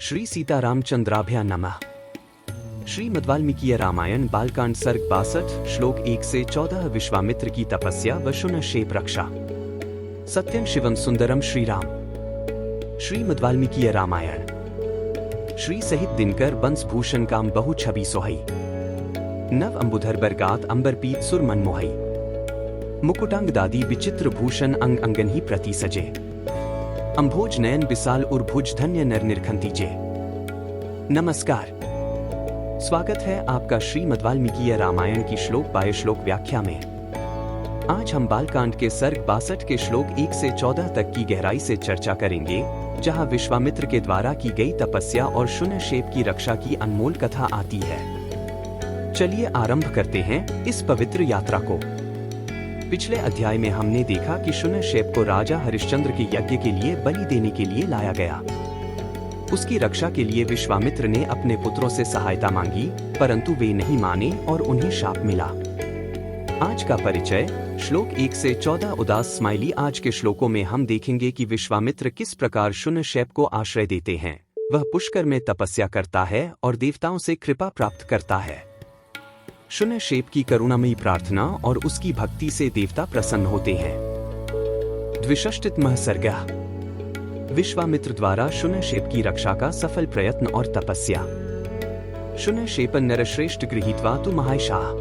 श्री सीतारामचंद्राभ्या नमः। श्रीमद् वाल्मीकि रामायण बालकांड सर्ग 62 श्लोक 1 से 14। विश्वामित्र की तपस्या व शून्यक्षेप रक्षा। सत्यं शिवम सुंदरम श्रीराम। श्रीमद् वाल्मीकि रामायण। श्री सहित दिनकर बंस भूषण काम बहु छवि सोहई। नव अंबुधर बरगात अंबरपीत सुर मन मोहई। मुकुटांग दादी विचित्र भूषण अंग अंगन ही प्रति सजे। अंभोज नयन विशाल उर्भुज धन्य नर निरखंतीजे। नमस्कार, स्वागत है आपका श्रीमद् वाल्मीकि रामायण की श्लोक बाय श्लोक व्याख्या में। आज हम बालकांड के सर्ग 62 के श्लोक 1 से 14 तक की गहराई से चर्चा करेंगे, जहां विश्वामित्र के द्वारा की गई तपस्या और शून्यक्षेप की रक्षा की अनमोल कथा आती है। चलिए आरंभ करते हैं इस पवित्र यात्रा को। पिछले अध्याय में हमने देखा कि शून्यक्षेप को राजा हरिश्चंद्र के यज्ञ के लिए बलि देने के लिए लाया गया। उसकी रक्षा के लिए विश्वामित्र ने अपने पुत्रों से सहायता मांगी, परंतु वे नहीं माने और उन्हें शाप मिला। आज का परिचय श्लोक 1 से 14 उदास स्माइली। आज के श्लोकों में हम देखेंगे कि विश्वामित्र किस प्रकार शून्यक्षेप को आश्रय देते हैं। वह पुष्कर में तपस्या करता है और देवताओं से कृपा प्राप्त करता है। शून्यक्षेप की करुणामयी प्रार्थना और उसकी भक्ति से देवता प्रसन्न होते हैं। द्विषष्टितमः सर्गः। विश्वामित्र द्वारा शून्यक्षेप की रक्षा का सफल प्रयत्न और तपस्या। शून्यक्षेप नरश्रेष्ठ गृहीत्वा तु महायशाः।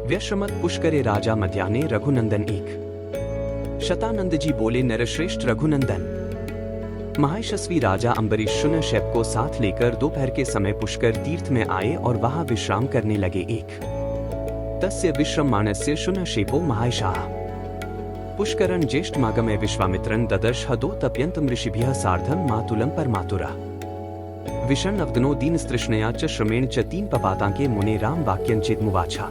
व्यश्रमत पुष्करे राजा मध्याह्ने रघुनंदन एक। शतानंद जी बोले, नरश्रेष्ठ रघुनंदन। महायशस्वी राजा अम्बरीश शून्यक्षेप को साथ लेकर दोपहर के समय पुष्कर तीर्थ में आए और वहां विश्राम करने लगे। एक तस्य विश्रमाणस्य शून्यक्षेपो महायशाः। पुष्करं ज्येष्ठमागमे विश्वामित्रं ददर्श हदोतप्यन्तं ऋषिभिः सार्धं मातुलं परमातुरः। विषण्णवदनो दीनस्तृष्णया च श्रमेण च तीन पपातांके मुने राम वाक्यंचेदमुवाचा।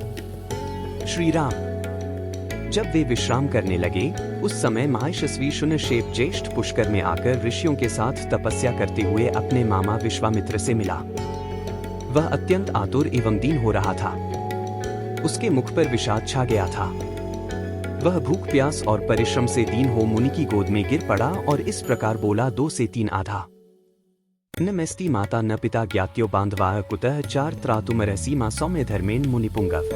श्री राम। जब वे विश्राम करने लगे, उस समय महायशस्वी शून्यक्षेप ज्येष्ठ पुष्कर में आकर ऋषियों के साथ तपस्या करते हुए अपने मामा विश्वामित्र से मिला। वह अत्यंत आतुर एवं दीन हो रहा था। उसके मुख पर विषाद छा गया था। वह भूख प्यास और परिश्रम से दीन हो मुनि की गोद में गिर पड़ा और इस प्रकार बोला, 2 से 3 आधा। न मेस्ति माता न पिता ज्ञात्यो बांधवाः कुतः चार त्रातुमर्हसि मां सौम्य धर्मेण मुनिपुंगव।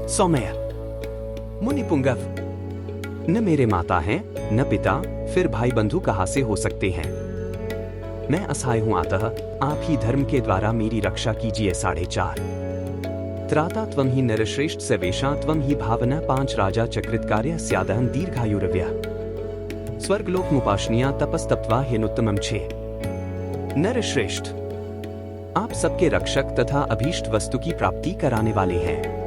सौम्य मुनिपुंगव। न मेरे माता हैं न पिता, फिर भाई बंधु कहां से हो सकते हैं। मैं असहाय हूं, अतः आप ही धर्म के द्वारा मेरी रक्षा कीजिए। 4.5 त्राता त्वं ही नरश्रेष्ठ सवेशा त्वं ही भावना 5 राजा चक्रित कार्य स्यादहं दीर्घायुरव्यः। स्वर्गलोक मुपाशनिया तपस्तप्त्वा हेनुत्तमं 6 नरश्रेष्ठ। आप सबके रक्षक तथा अभीष्ट वस्तु की प्राप्ति कराने वाले हैं।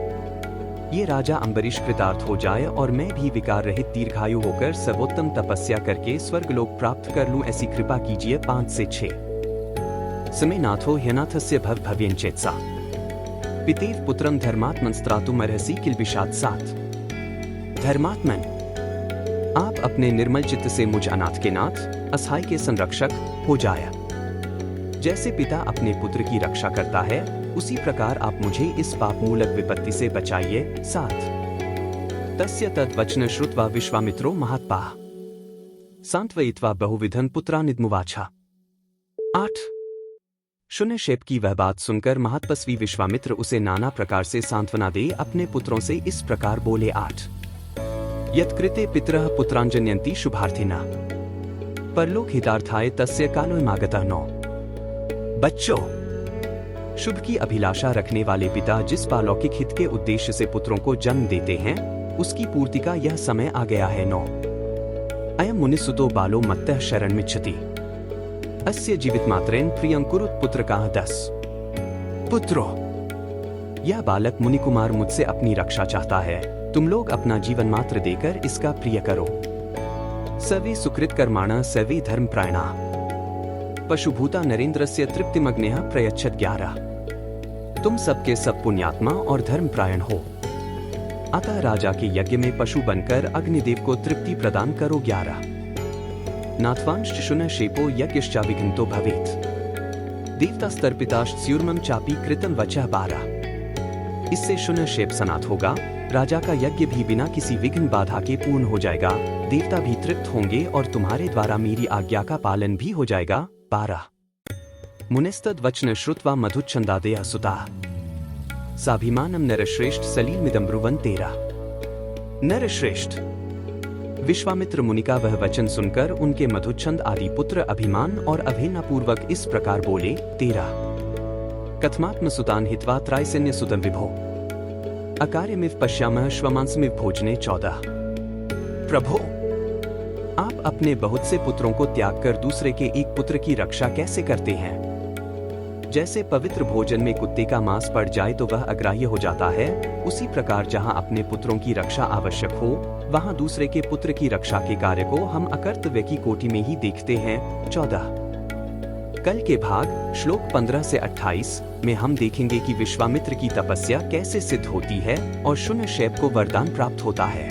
ये राजा अम्बरीश कृतार्थ हो जाए और मैं भी विकार रहित दीर्घायु होकर सर्वोत्तम तपस्या करके स्वर्गलोक प्राप्त कर लूं, ऐसी कृपा कीजिए। 5 से 6 समय नाथो ह्यनाथस्य भव भव्यंचेत्सा। पितेव पुत्रम धर्मात्मंस्त्रातुमर्हसि किल्बिषात् 7 धर्मात्मन। आप अपने निर्मल चित्त से मुझ अनाथ के नाथ, असहाय के संरक्षक हो जाए। जैसे पिता अपने पुत्र की रक्षा करता है, उसी प्रकार आप मुझे इस पाप मूलक विपत्ति से बचाइए। 7 तस्य तद वचन श्रुत्वा विश्वामित्रो महात्पाः सांत्वयित्वा बहुविधं पुत्रानिदमुवाचा। 8 शून्यक्षेप की वह बात सुनकर महातपस्वी विश्वामित्र उसे नाना प्रकार से सांत्वना दे अपने पुत्रों से इस प्रकार बोले। 8 यत्कृते पितरः पुत्रांजन्यन्ति शुभार्थिना परलोक हितार्थाय तस्य कालोऽयमागतः। 9 बच्चों, शुभ की अभिलाषा रखने वाले पिता जिस पालौकिक हित के उद्देश्य से पुत्रों को जन्म देते हैं, उसकी पूर्ति का यह समय आ गया है। 9 अयं मुनिसुतो बालो मत्तः शरणमिच्छति अस्य जीवित मात्रेण प्रियं कुरुत पुत्रकाः। 10 पुत्रों, यह बालक मुनि कुमार मुझसे अपनी रक्षा चाहता है, तुम लोग अपना जीवन मात्र देकर इसका प्रिय करो। सर्वे सुकृत कर्माणः सर्वे धर्मपरायणाः पशुभूता नरेंद्रस्य तृप्तिमग्नेः प्रयच्छत् 11 तुम सबके सब पुण्यात्मा और धर्मपरायण हो, अतः राजा के यज्ञ में पशु बनकर अग्निदेव को तृप्ति प्रदान करो। 11 नाथवांश शून्यक्षेपो यज्ञश्चाविघ्नितो भवेत् देवतास्तर्पिताश्च स्यूर्मं चापि कृतं वचः। 12 इससे शून्यक्षेप सनात होगा, राजा का यज्ञ भी बिना किसी विघ्न बाधा के पूर्ण हो जाएगा, देवता भी तृप्त होंगे और तुम्हारे द्वारा मेरी आज्ञा का पालन भी हो जाएगा। 12 मुनिस्तद्वचन श्रुत्वा मधुच्छन्दादयः सुताः साभिमानं नरश्रेष्ठ सलीलमिदं ब्रुवन् तेरा। नरश्रेष्ठ विश्वामित्र मुनि का वह वचन सुनकर उनके मधुच्छंद आदि पुत्र अभिमान और अवहेलनापूर्वक इस प्रकार बोले, तेरा कथमात्म सुतान हित्वा त्रायसैन्य सुतम विभो अकार्यमिव पश्यामः श्वमांसमिव भोजने 14। प्रभो, आप अपने बहुत से पुत्रों को त्याग कर दूसरे के एक पुत्र की रक्षा कैसे करते हैं? जैसे पवित्र भोजन में कुत्ते का मांस पड़ जाए तो वह अग्राह्य हो जाता है, उसी प्रकार जहां अपने पुत्रों की रक्षा आवश्यक हो वहां दूसरे के पुत्र की रक्षा के कार्य को हम अकर्तव्य की कोटि में ही देखते हैं। 14। कल के भाग श्लोक 15 से 28 में हम देखेंगे कि विश्वामित्र की तपस्या कैसे सिद्ध होती है और शून्यशेप को वरदान प्राप्त होता है।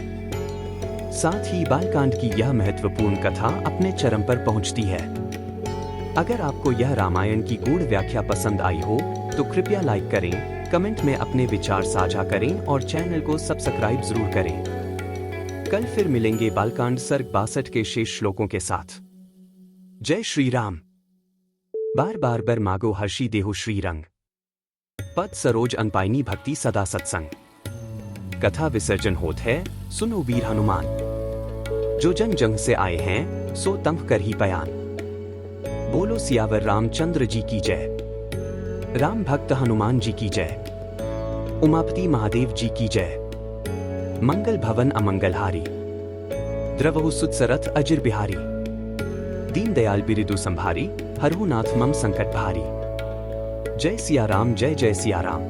साथ ही बालकांड की यह महत्वपूर्ण कथा अपने चरम पर पहुंचती है। अगर आपको यह रामायण की गूढ़ व्याख्या पसंद आई हो तो कृपया लाइक करें, कमेंट में अपने विचार साझा करें और चैनल को सब्सक्राइब जरूर करें। कल फिर मिलेंगे बालकांड सर्ग 62 के शेष श्लोकों के साथ। जय श्री राम। बार बार बर मागो हर्षी देहो श्रीरंग, पद सरोज अनपाइनी भक्ति सदा सत्संग। कथा विसर्जन होत है, सुनो वीर हनुमान, जो जन जंग से आए हैं सो तंभ कर ही बयान। बोलो सियावर रामचंद्र जी की जय, राम भक्त हनुमान जी की जय, उमापति महादेव जी की जय। मंगल भवन अमंगलहारी, द्रवहु सुतसरथ अजिर बिहारी। दीन दयाल बिरिदु संभारी, हरहु नाथ मम संकट भारी। जय सिया राम, जय जय सिया राम।